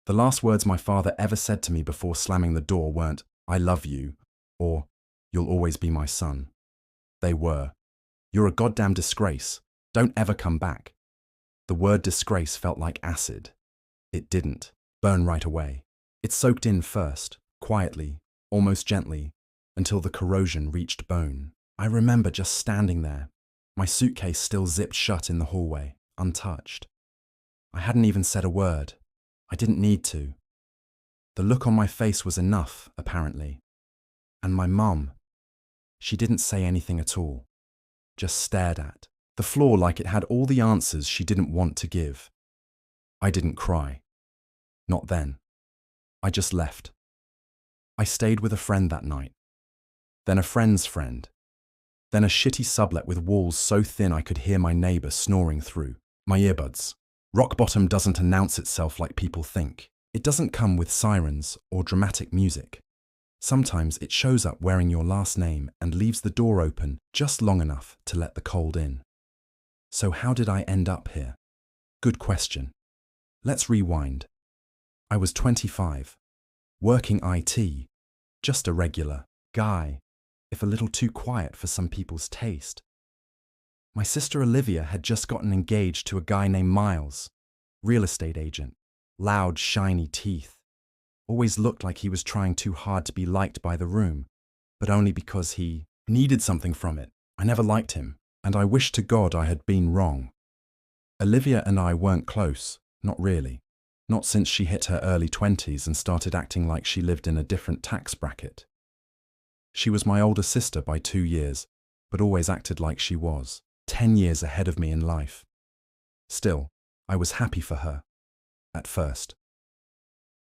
The last words my father ever said to me before slamming the door weren't, "I love you," or "You'll always be my son." They were, "You're a goddamn disgrace. Don't ever come back." The word disgrace felt like acid. It didn't burn right away. It soaked in first, quietly, almost gently, until the corrosion reached bone. I remember just standing there, my suitcase still zipped shut in the hallway, untouched. I hadn't even said a word. I didn't need to. The look on my face was enough, apparently. And my mum, she didn't say anything at all, just stared at the floor like it had all the answers she didn't want to give. I didn't cry. Not then. I just left. I stayed with a friend that night. Then a friend's friend. Then a shitty sublet with walls so thin I could hear my neighbor snoring through my earbuds. Rock bottom doesn't announce itself like people think. It doesn't come with sirens or dramatic music. Sometimes it shows up wearing your last name and leaves the door open just long enough to let the cold in. So how did I end up here? Good question. Let's rewind. I was 25, working IT, just a regular guy, if a little too quiet for some people's taste. My sister Olivia had just gotten engaged to a guy named Miles, real estate agent, loud, shiny teeth. Always looked like he was trying too hard to be liked by the room, but only because he needed something from it. I never liked him, and I wished to God I had been wrong. Olivia and I weren't close, not really. Not since she hit her early 20s and started acting like she lived in a different tax bracket. She was my older sister by 2 years, but always acted like she was 10 years ahead of me in life. Still, I was happy for her, at first.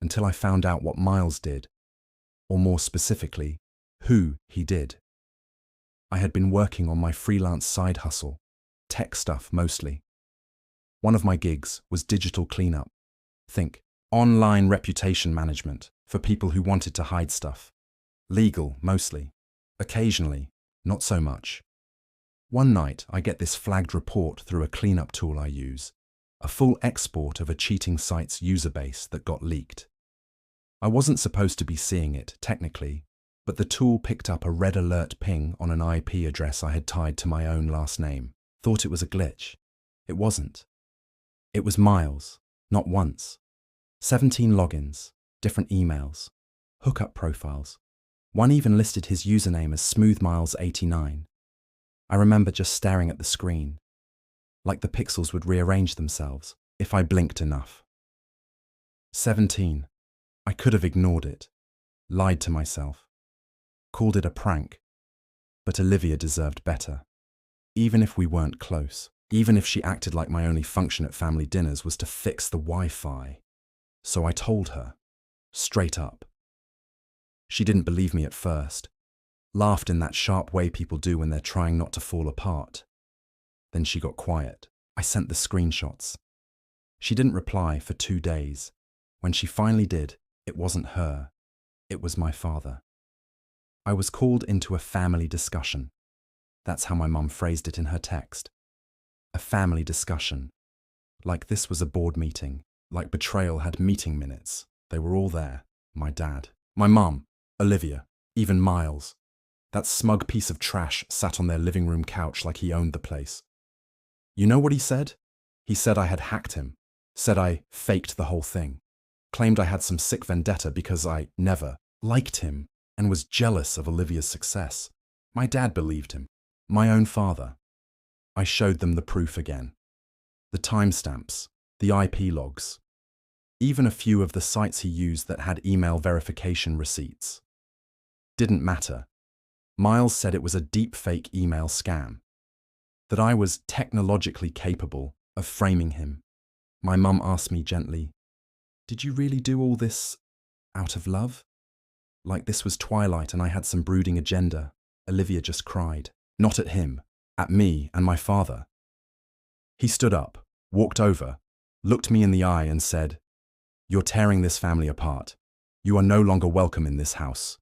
Until I found out what Miles did, or more specifically, who he did. I had been working on my freelance side hustle, tech stuff mostly. One of my gigs was digital cleanup. Think, online reputation management for people who wanted to hide stuff. Legal, mostly. Occasionally, not so much. One night, I get this flagged report through a cleanup tool I use, a full export of a cheating site's user base that got leaked. I wasn't supposed to be seeing it, technically, but the tool picked up a red alert ping on an IP address I had tied to my own last name. Thought it was a glitch. It wasn't. It was Miles, not once. 17 logins, different emails, hookup profiles. One even listed his username as SmoothMiles89. I remember just staring at the screen, like the pixels would rearrange themselves if I blinked enough. 17. I could have ignored it, lied to myself, called it a prank, but Olivia deserved better. Even if we weren't close, even if she acted like my only function at family dinners was to fix the Wi-Fi. So I told her, straight up. She didn't believe me at first, laughed in that sharp way people do when they're trying not to fall apart. Then she got quiet. I sent the screenshots. She didn't reply for 2 days. When she finally did, it wasn't her. It was my father. I was called into a family discussion. That's how my mum phrased it in her text. A family discussion. Like this was a board meeting. Like betrayal had meeting minutes. They were all there. My dad, my mum, Olivia, even Miles. That smug piece of trash sat on their living room couch like he owned the place. You know what he said? He said I had hacked him. Said I faked the whole thing. Claimed I had some sick vendetta because I never liked him and was jealous of Olivia's success. My dad believed him. My own father. I showed them the proof again. The timestamps, the IP logs, even a few of the sites he used that had email verification receipts. Didn't matter. Miles said it was a deep-fake email scam, that I was technologically capable of framing him. My mum asked me gently, "Did you really do all this out of love?" Like this was Twilight and I had some brooding agenda. Olivia just cried. Not at him, at me and my father. He stood up, walked over, looked me in the eye and said, "You're tearing this family apart. You are no longer welcome in this house."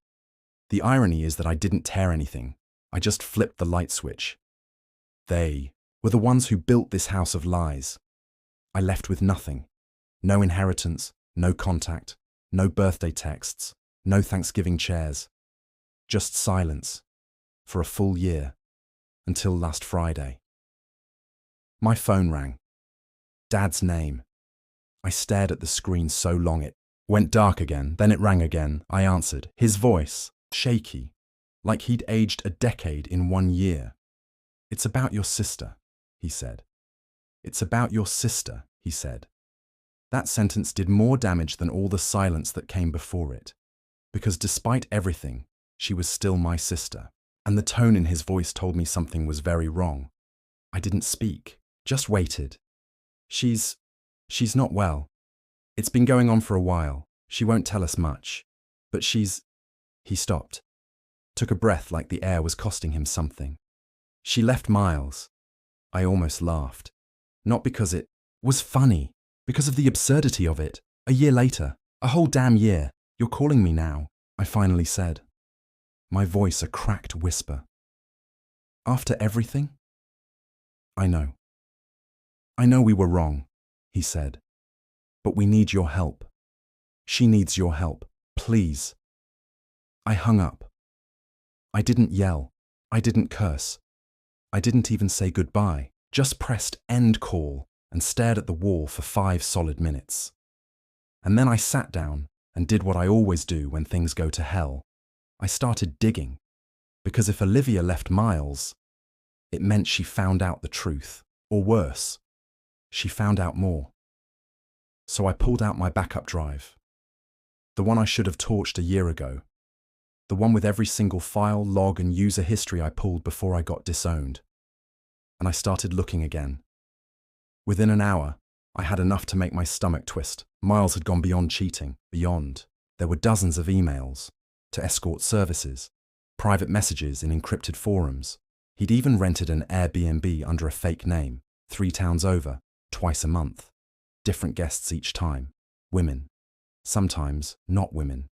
The irony is that I didn't tear anything. I just flipped the light switch. They were the ones who built this house of lies. I left with nothing. No inheritance, No contact, no birthday texts, no Thanksgiving chairs. Just silence for a full year until last Friday. My phone rang. Dad's name. I stared at the screen so long it went dark again, then it rang again. I answered. His voice, shaky, like he'd aged a decade in 1 year. "It's about your sister," he said. "It's about your sister," he said. That sentence did more damage than all the silence that came before it, because despite everything, she was still my sister, and the tone in his voice told me something was very wrong. I didn't speak, just waited. She's not well. It's been going on for a while. She won't tell us much, but she's..." He stopped, took a breath like the air was costing him something. "She left Miles." I almost laughed. Not because it was funny, because of the absurdity of it. "A year later, a whole damn year, you're calling me now," I finally said, my voice a cracked whisper. "After everything?" "I know. I know we were wrong," he said, "but we need your help. She needs your help, please." I hung up. I didn't yell. I didn't curse. I didn't even say goodbye, just pressed end call and stared at the wall for 5 solid minutes. And then I sat down and did what I always do when things go to hell. I started digging, because if Olivia left Miles, it meant she found out the truth, or worse, she found out more. So I pulled out my backup drive, the one I should have torched a year ago, the one with every single file, log, and user history I pulled before I got disowned. And I started looking again. Within an hour, I had enough to make my stomach twist. Miles had gone beyond cheating, beyond. There were dozens of emails to escort services, private messages in encrypted forums. He'd even rented an Airbnb under a fake name, 3 towns over, twice a month. Different guests each time. Women. Sometimes not women.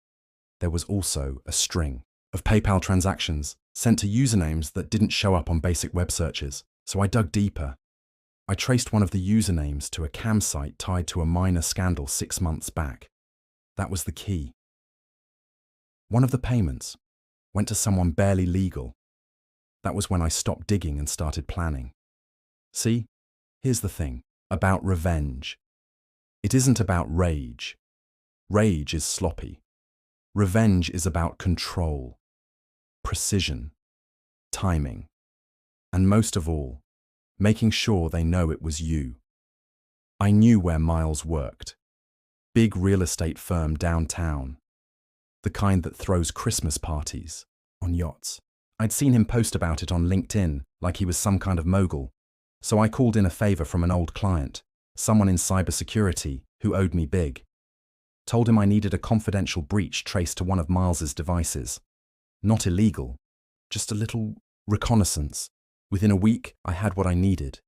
There was also a string of PayPal transactions sent to usernames that didn't show up on basic web searches, so I dug deeper. I traced one of the usernames to a cam site tied to a minor scandal 6 months back. That was the key. One of the payments went to someone barely legal. That was when I stopped digging and started planning. See, here's the thing about revenge. It isn't about rage. Rage is sloppy. Revenge is about control, precision, timing, and most of all, making sure they know it was you. I knew where Miles worked. Big real estate firm downtown. The kind that throws Christmas parties on yachts. I'd seen him post about it on LinkedIn like he was some kind of mogul. So I called in a favor from an old client, someone in cybersecurity who owed me big. Told him I needed a confidential breach traced to one of Miles's devices. Not illegal, just a little reconnaissance. Within a week, I had what I needed.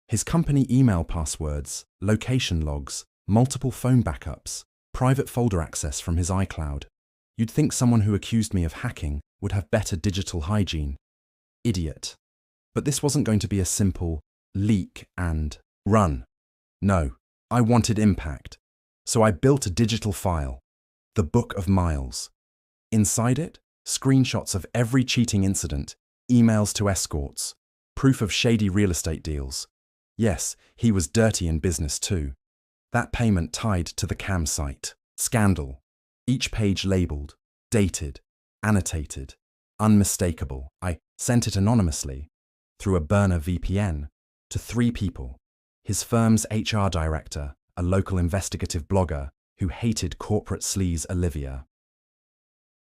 His company email passwords, location logs, multiple phone backups, private folder access from his iCloud. You'd think someone who accused me of hacking would have better digital hygiene. Idiot. But this wasn't going to be a simple leak and run. No, I wanted impact. So I built a digital file, the Book of Miles. Inside it, screenshots of every cheating incident, emails to escorts, proof of shady real estate deals. Yes, he was dirty in business too. That payment tied to the cam site. Scandal. Each page labeled, dated, annotated, unmistakable. I sent it anonymously, through a burner VPN, to 3 people. His firm's HR director, a local investigative blogger who hated corporate sleaze Olivia.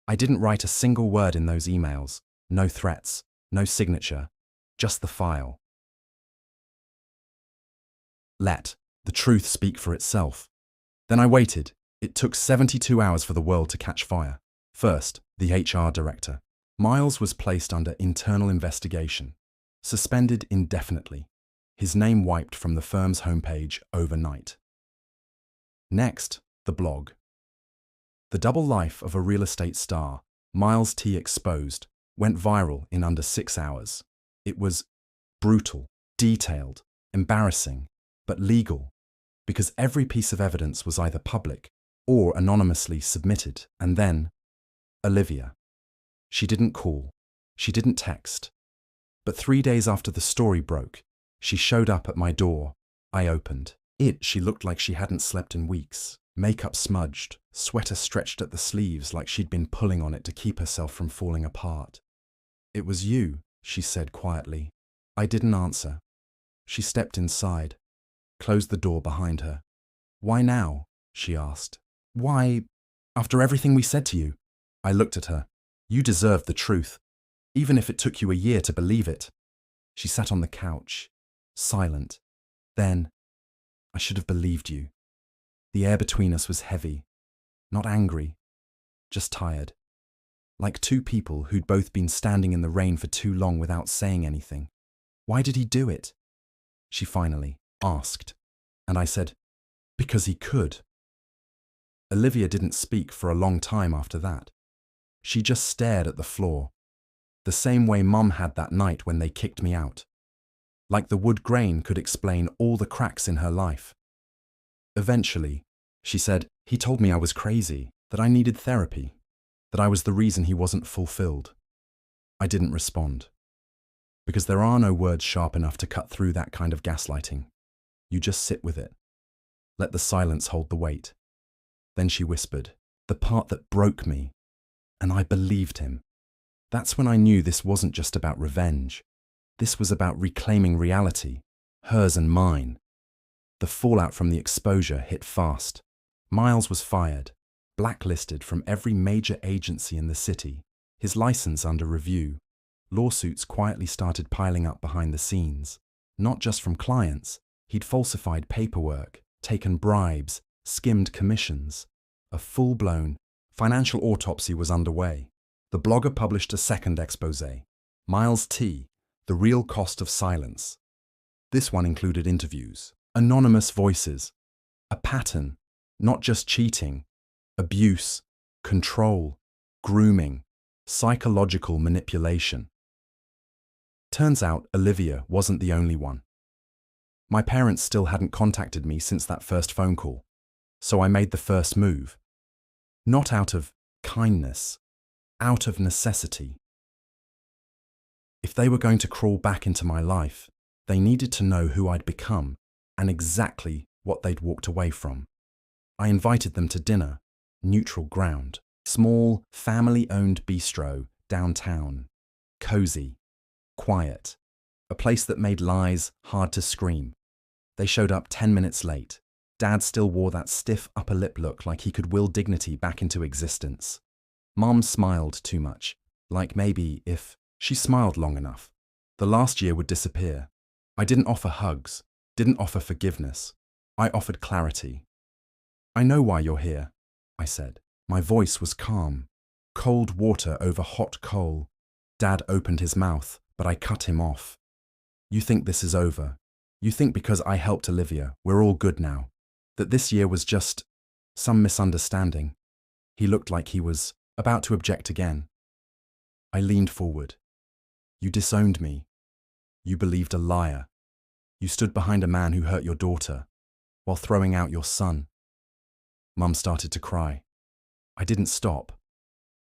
I didn't write a single word in those emails. No threats, no signature, just the file. Let the truth speak for itself. Then I waited. It took 72 hours for the world to catch fire. First, the HR director. Miles was placed under internal investigation, suspended indefinitely. His name wiped from the firm's homepage overnight. Next, the blog. The double life of a real estate star, Miles T. Exposed, went viral in under 6 hours. It was brutal, detailed, embarrassing, but legal, because every piece of evidence was either public or anonymously submitted. And then, Olivia. She didn't call, she didn't text. But 3 days after the story broke, she showed up at my door. I opened. She looked like she hadn't slept in weeks. Makeup smudged, sweater stretched at the sleeves like she'd been pulling on it to keep herself from falling apart. "It was you," she said quietly. I didn't answer. She stepped inside, closed the door behind her. "Why now?" she asked. "Why, after everything we said to you?" I looked at her. "You deserved the truth, even if it took you a year to believe it." She sat on the couch, silent. Then, "I should have believed you." The air between us was heavy, not angry, just tired. Like two people who'd both been standing in the rain for too long without saying anything. "Why did he do it?" she finally asked. And I said, "Because he could." Olivia didn't speak for a long time after that. She just stared at the floor, the same way Mum had that night when they kicked me out. Like the wood grain could explain all the cracks in her life. Eventually, she said, "He told me I was crazy, that I needed therapy, that I was the reason he wasn't fulfilled." I didn't respond. Because there are no words sharp enough to cut through that kind of gaslighting. You just sit with it. Let the silence hold the weight. Then she whispered, "The part that broke me." And I believed him. That's when I knew this wasn't just about revenge. This was about reclaiming reality, hers and mine. The fallout from the exposure hit fast. Miles was fired, blacklisted from every major agency in the city, his license under review. Lawsuits quietly started piling up behind the scenes. Not just from clients, he'd falsified paperwork, taken bribes, skimmed commissions. A full-blown financial autopsy was underway. The blogger published a second exposé, Miles T., The Real Cost of Silence. This one included interviews, anonymous voices, a pattern, not just cheating, abuse, control, grooming, psychological manipulation. Turns out Olivia wasn't the only one. My parents still hadn't contacted me since that first phone call, so I made the first move. Not out of kindness, out of necessity. If they were going to crawl back into my life, they needed to know who I'd become and exactly what they'd walked away from. I invited them to dinner, neutral ground, small, family-owned bistro downtown, cozy, quiet, a place that made lies hard to scream. They showed up 10 minutes late. Dad still wore that stiff upper lip look like he could will dignity back into existence. Mom smiled too much, like maybe if she smiled long enough, the last year would disappear. I didn't offer hugs, didn't offer forgiveness. I offered clarity. "I know why you're here," I said. My voice was calm. Cold water over hot coal. Dad opened his mouth, but I cut him off. "You think this is over. You think because I helped Olivia, we're all good now. That this year was just some misunderstanding." He looked like he was about to object again. I leaned forward. "You disowned me. You believed a liar. You stood behind a man who hurt your daughter, while throwing out your son." Mum started to cry. I didn't stop.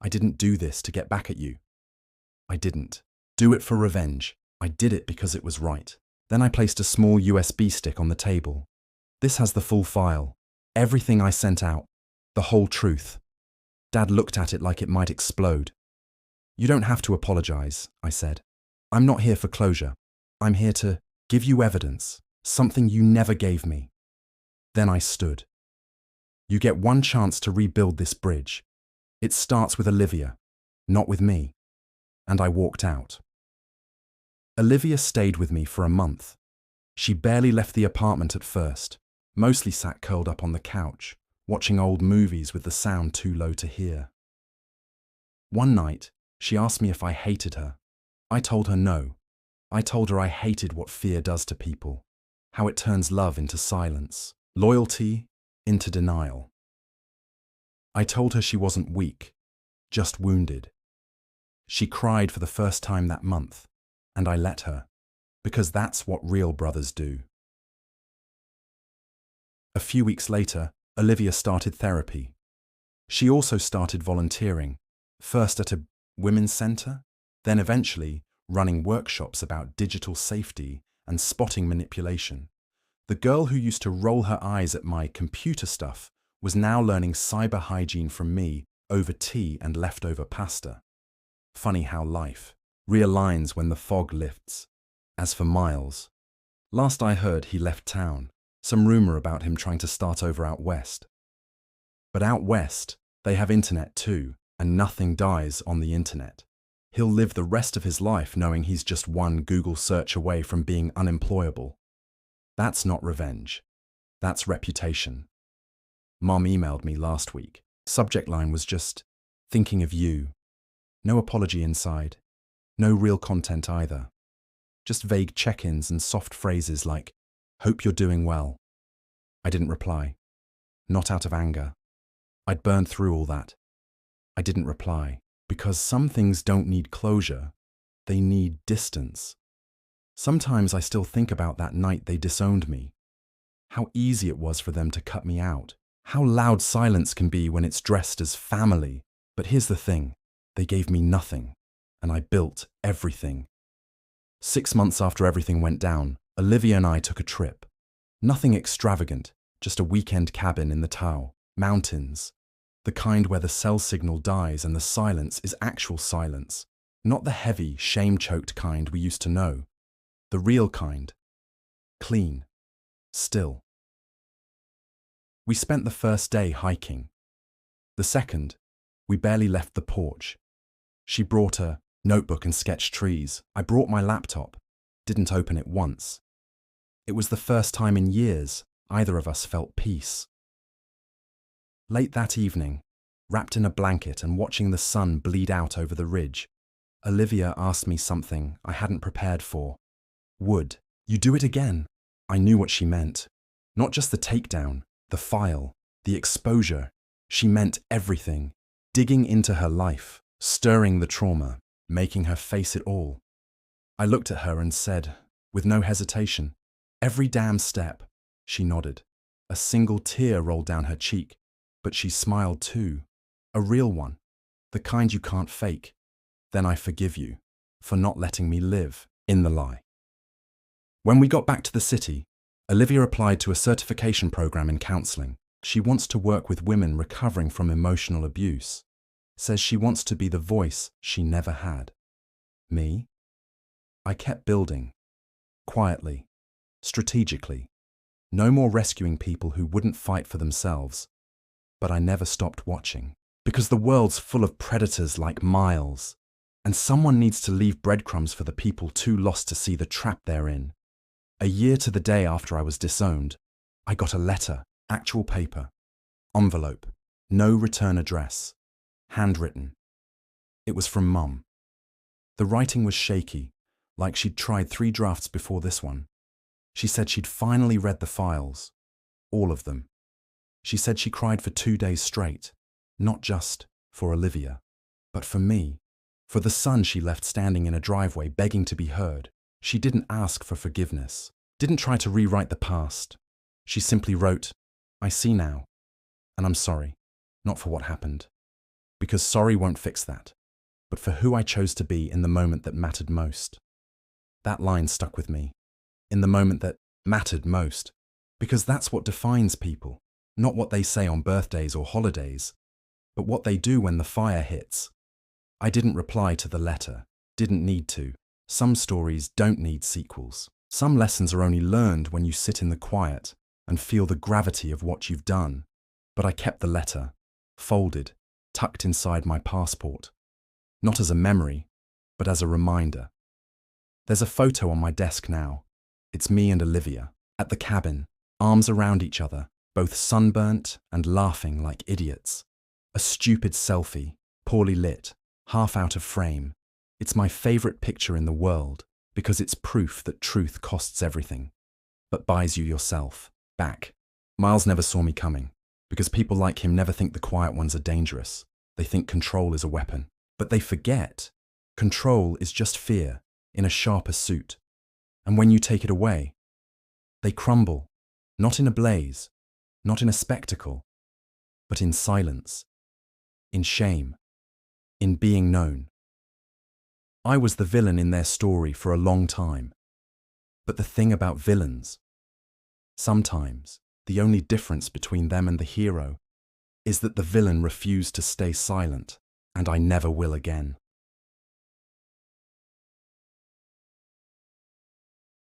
I didn't do this to get back at you. I didn't do it for revenge. I did it because it was right. Then I placed a small USB stick on the table. "This has the full file. Everything I sent out. The whole truth." Dad looked at it like it might explode. "You don't have to apologize," I said. "I'm not here for closure. I'm here to give you evidence, something you never gave me." Then I stood. "You get one chance to rebuild this bridge. It starts with Olivia, not with me." And I walked out. Olivia stayed with me for a month. She barely left the apartment at first, mostly sat curled up on the couch, watching old movies with the sound too low to hear. One night, she asked me if I hated her. I told her no. I told her I hated what fear does to people, how it turns love into silence, loyalty into denial. I told her she wasn't weak, just wounded. She cried for the first time that month, and I let her, because that's what real brothers do. A few weeks later, Olivia started therapy. She also started volunteering, first at a women's centre, then eventually running workshops about digital safety and spotting manipulation. The girl who used to roll her eyes at my computer stuff was now learning cyber hygiene from me over tea and leftover pasta. Funny how life realigns when the fog lifts. As for Miles, last I heard he left town, some rumour about him trying to start over out west. But out west, they have internet too, and nothing dies on the internet. He'll live the rest of his life knowing he's just one Google search away from being unemployable. That's not revenge. That's reputation. Mom emailed me last week. Subject line was just, thinking of you. No apology inside. No real content either. Just vague check-ins and soft phrases like, hope you're doing well. I didn't reply. Not out of anger. I'd burned through all that. I didn't reply because some things don't need closure. They need distance. Sometimes I still think about that night they disowned me. How easy it was for them to cut me out. How loud silence can be when it's dressed as family. But here's the thing. They gave me nothing, and I built everything. 6 months after everything went down, Olivia and I took a trip. Nothing extravagant, just a weekend cabin in the Tao, mountains. The kind where the cell signal dies and the silence is actual silence. Not the heavy, shame-choked kind we used to know. The real kind. Clean. Still. We spent the first day hiking. The second, we barely left the porch. She brought a notebook and sketched trees. I brought my laptop. Didn't open it once. It was the first time in years either of us felt peace. Late that evening, wrapped in a blanket and watching the sun bleed out over the ridge, Olivia asked me something I hadn't prepared for. Would you do it again? I knew what she meant. Not just the takedown, the file, the exposure. She meant everything. Digging into her life, stirring the trauma, making her face it all. I looked at her and said, with no hesitation, every damn step. She nodded. A single tear rolled down her cheek, but she smiled too. A real one, the kind you can't fake. Then I forgive you for not letting me live in the lie. When we got back to the city, Olivia applied to a certification program in counselling. She wants to work with women recovering from emotional abuse. Says she wants to be the voice she never had. Me? I kept building. Quietly. Strategically. No more rescuing people who wouldn't fight for themselves. But I never stopped watching. Because the world's full of predators like Miles. And someone needs to leave breadcrumbs for the people too lost to see the trap they're in. A year to the day after I was disowned, I got a letter, actual paper, envelope, no return address, handwritten. It was from Mum. The writing was shaky, like she'd tried 3 drafts before this one. She said she'd finally read the files, all of them. She said she cried for 2 days straight, not just for Olivia, but for me, for the son she left standing in a driveway begging to be heard. She didn't ask for forgiveness, didn't try to rewrite the past. She simply wrote, I see now, and I'm sorry, not for what happened. Because sorry won't fix that, but for who I chose to be in the moment that mattered most. That line stuck with me, in the moment that mattered most, because that's what defines people, not what they say on birthdays or holidays, but what they do when the fire hits. I didn't reply to the letter, didn't need to. Some stories don't need sequels. Some lessons are only learned when you sit in the quiet and feel the gravity of what you've done. But I kept the letter, folded, tucked inside my passport. Not as a memory, but as a reminder. There's a photo on my desk now. It's me and Olivia, at the cabin, arms around each other, both sunburnt and laughing like idiots. A stupid selfie, poorly lit, half out of frame. It's my favourite picture in the world because it's proof that truth costs everything, but buys you yourself back. Miles never saw me coming because people like him never think the quiet ones are dangerous. They think control is a weapon, but they forget control is just fear in a sharper suit. And when you take it away, they crumble, not in a blaze, not in a spectacle, but in silence, in shame, in being known. I was the villain in their story for a long time. But the thing about villains, sometimes the only difference between them and the hero is that the villain refused to stay silent, and I never will again.